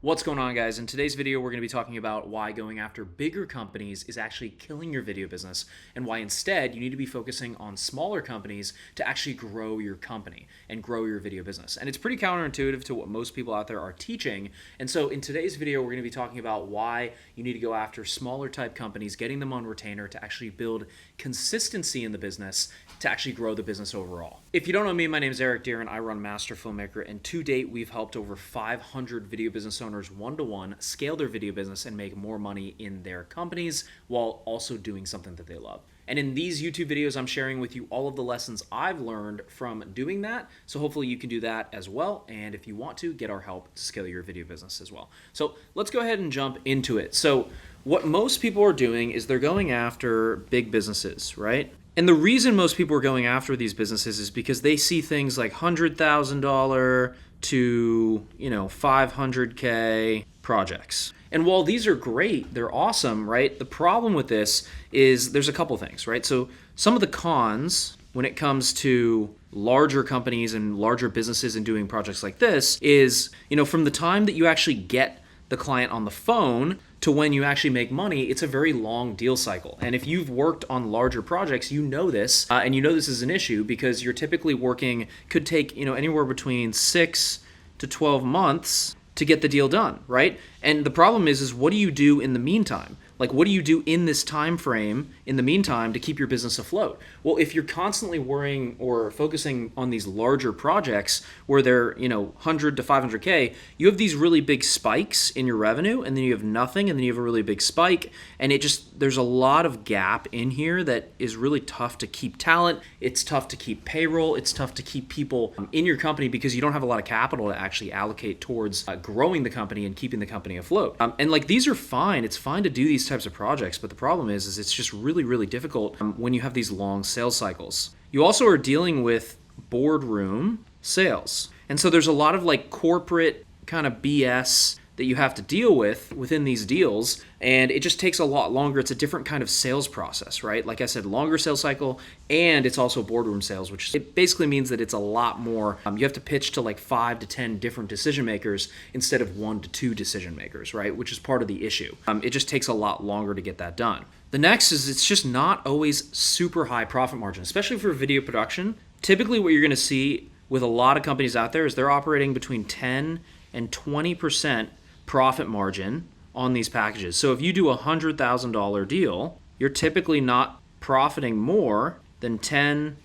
What's going on, guys? In today's video, we're going to be talking about why going after bigger companies is actually killing your video business and why instead you need to be focusing on smaller companies to actually grow your company and grow your video business. And it's pretty counterintuitive to what most people out there are teaching. And so in today's video, we're going to be talking about why you need to go after smaller type companies, getting them on retainer to actually build consistency in the business to actually grow the business overall. If you don't know me, my name is Deeran. I run Master Filmmaker, and to date, we've helped over 500 video business owners one-to-one scale their video business and make more money in their companies while also doing something that they love. And in these YouTube videos, I'm sharing with you all of the lessons I've learned from doing that. So hopefully you can do that as well. And if you want to, get our help to scale your video business as well. So let's go ahead and jump into it. So what most people are doing is they're going after big businesses, right? And the reason most people are going after these businesses is because they see things like $100,000 to, $500K projects. And while these are great, they're awesome, right? The problem with this is there's a couple things, right? So some of the cons when it comes to larger companies and larger businesses and doing projects like this is, from the time that you actually get the client on the phone to when you actually make money, it's a very long deal cycle. And if you've worked on larger projects, you know this, and you know this is an issue because you're typically working, could take anywhere between 6 to 12 months to get the deal done, right? And the problem is what do you do in the meantime? Like, what do you do in this time frame in the meantime to keep your business afloat? Well, if you're constantly worrying or focusing on these larger projects where they're, 100 to 500K, you have these really big spikes in your revenue, and then you have nothing, and then you have a really big spike, and there's a lot of gap in here that is really tough to keep talent. It's tough to keep payroll. It's tough to keep people in your company because you don't have a lot of capital to actually allocate towards growing the company and keeping the company afloat. And these are fine. It's fine to do these types of projects, but the problem is it's just really, really difficult when you have these long sales cycles. You also are dealing with boardroom sales. And so there's a lot of corporate kind of BS that you have to deal with within these deals, and it just takes a lot longer. It's a different kind of sales process, right? Like I said, longer sales cycle, and it's also boardroom sales, which it basically means that it's a lot more. You have to pitch to 5 to 10 different decision makers instead of 1 to 2 decision makers, right? Which is part of the issue. It just takes a lot longer to get that done. The next is it's just not always super high profit margin, especially for video production. Typically what you're going to see with a lot of companies out there is they're operating between 10 and 20% profit margin on these packages. So if you do a $100,000 deal, you're typically not profiting more than 10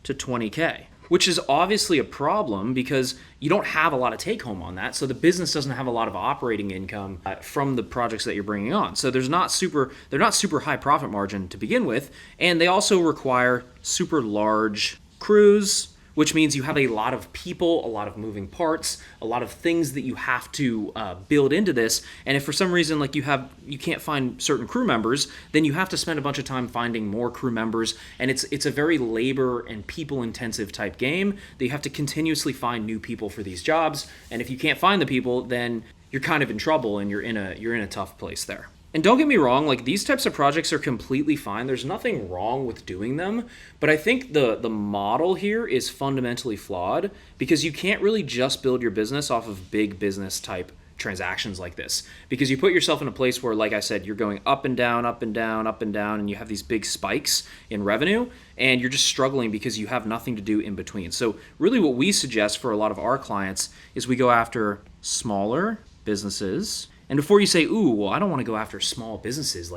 to 20K, which is obviously a problem because you don't have a lot of take home on that. So the business doesn't have a lot of operating income from the projects that you're bringing on. So they're not super high profit margin to begin with. And they also require super large crews, which means you have a lot of people, a lot of moving parts, a lot of things that you have to build into this. And if for some reason you can't find certain crew members, then you have to spend a bunch of time finding more crew members. And it's a very labor and people intensive type game that you have to continuously find new people for these jobs. And if you can't find the people, then you're kind of in trouble and you're in a tough place there. And don't get me wrong, these types of projects are completely fine. There's nothing wrong with doing them. But I think the model here is fundamentally flawed because you can't really just build your business off of big business type transactions like this. Because you put yourself in a place where, like I said, you're going up and down, up and down, up and down, and you have these big spikes in revenue, and you're just struggling because you have nothing to do in between. So really what we suggest for a lot of our clients is we go after smaller businesses. And before you say, ooh, well, I don't want to go after small businesses,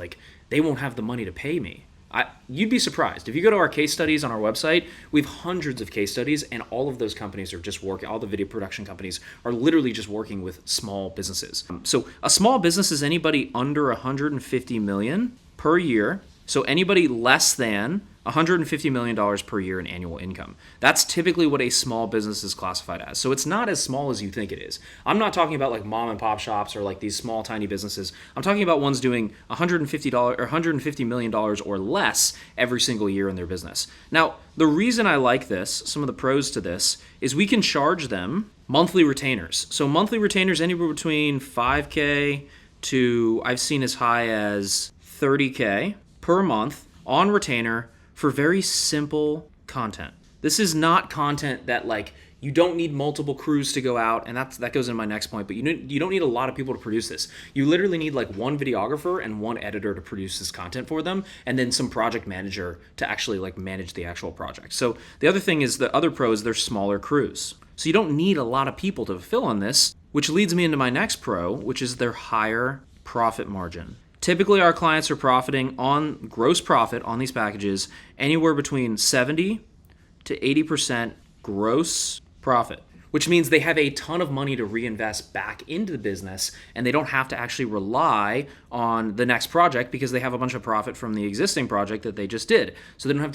they won't have the money to pay me. You'd be surprised. If you go to our case studies on our website, we have hundreds of case studies, and all of those companies are just working, all the video production companies are literally just working with small businesses. So a small business is anybody under $150 million per year. So anybody less than $150 million per year in annual income. That's typically what a small business is classified as. So it's not as small as you think it is. I'm not talking about mom and pop shops or these small tiny businesses. I'm talking about ones doing $150 million or less every single year in their business. Now, the reason I like this, some of the pros to this, is we can charge them monthly retainers. So monthly retainers anywhere between 5K to I've seen as high as 30K per month on retainer for very simple content. This is not content that You don't need multiple crews to go out, and that goes into my next point, but you don't need a lot of people to produce this. You literally need like one videographer and one editor to produce this content for them, and then some project manager to actually like manage the actual project. So the other thing is the other pros, they're smaller crews. So you don't need a lot of people to fulfill on this, which leads me into my next pro, which is their higher profit margin. Typically, our clients are profiting on gross profit on these packages anywhere between 70 to 80% gross profit, which means they have a ton of money to reinvest back into the business, and they don't have to actually rely on the next project because they have a bunch of profit from the existing project that they just did. So they don't have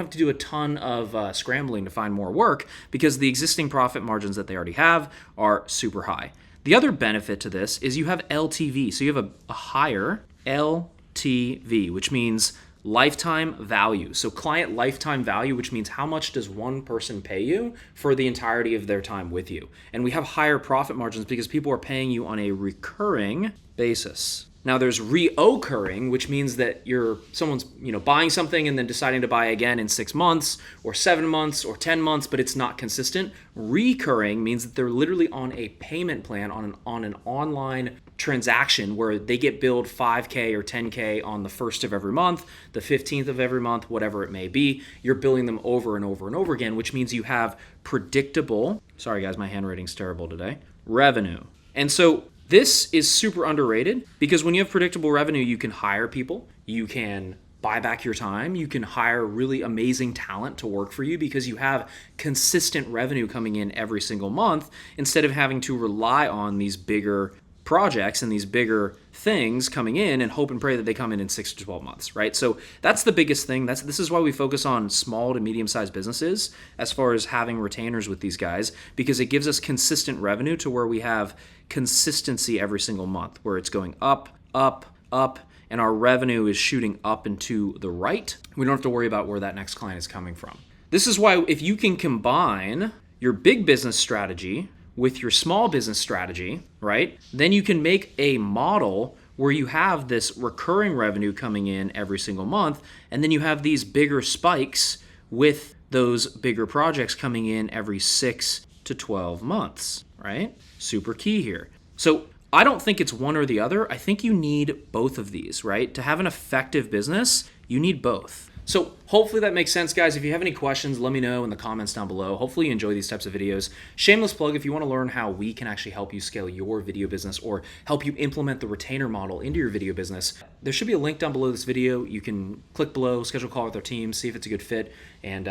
to do a ton of scrambling to find more work because the existing profit margins that they already have are super high. The other benefit to this is you have LTV, so you have a higher LTV, which means lifetime value. So client lifetime value, which means how much does one person pay you for the entirety of their time with you. And we have higher profit margins because people are paying you on a recurring basis. Now there's reoccurring, which means that someone's buying something and then deciding to buy again in 6 months or 7 months or 10 months, but it's not consistent. Recurring means that they're literally on a payment plan on an online transaction where they get billed $5K or $10K on the 1st of every month, the 15th of every month, whatever it may be. You're billing them over and over and over again, which means you have predictable, sorry guys, my handwriting's terrible today, revenue. And so this is super underrated because when you have predictable revenue, you can hire people, you can buy back your time, you can hire really amazing talent to work for you because you have consistent revenue coming in every single month instead of having to rely on these bigger projects and these bigger things coming in and hope and pray that they come in 6 to 12 months, right? So that's the biggest thing. This is why we focus on small to medium-sized businesses as far as having retainers with these guys, because it gives us consistent revenue to where we have consistency every single month, where it's going up, up, up, and our revenue is shooting up and to the right. We don't have to worry about where that next client is coming from. This is why if you can combine your big business strategy with your small business strategy, right? Then you can make a model where you have this recurring revenue coming in every single month, and then you have these bigger spikes with those bigger projects coming in every 6 to 12 months, right? Super key here. So I don't think it's one or the other. I think you need both of these, right? To have an effective business, you need both. So hopefully that makes sense, guys. If you have any questions, let me know in the comments down below. Hopefully you enjoy these types of videos. Shameless plug, if you want to learn how we can actually help you scale your video business or help you implement the retainer model into your video business, there should be a link down below this video. You can click below, schedule a call with our team, see if it's a good fit, and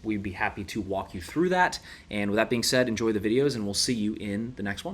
we'd be happy to walk you through that. And with that being said, enjoy the videos, and we'll see you in the next one.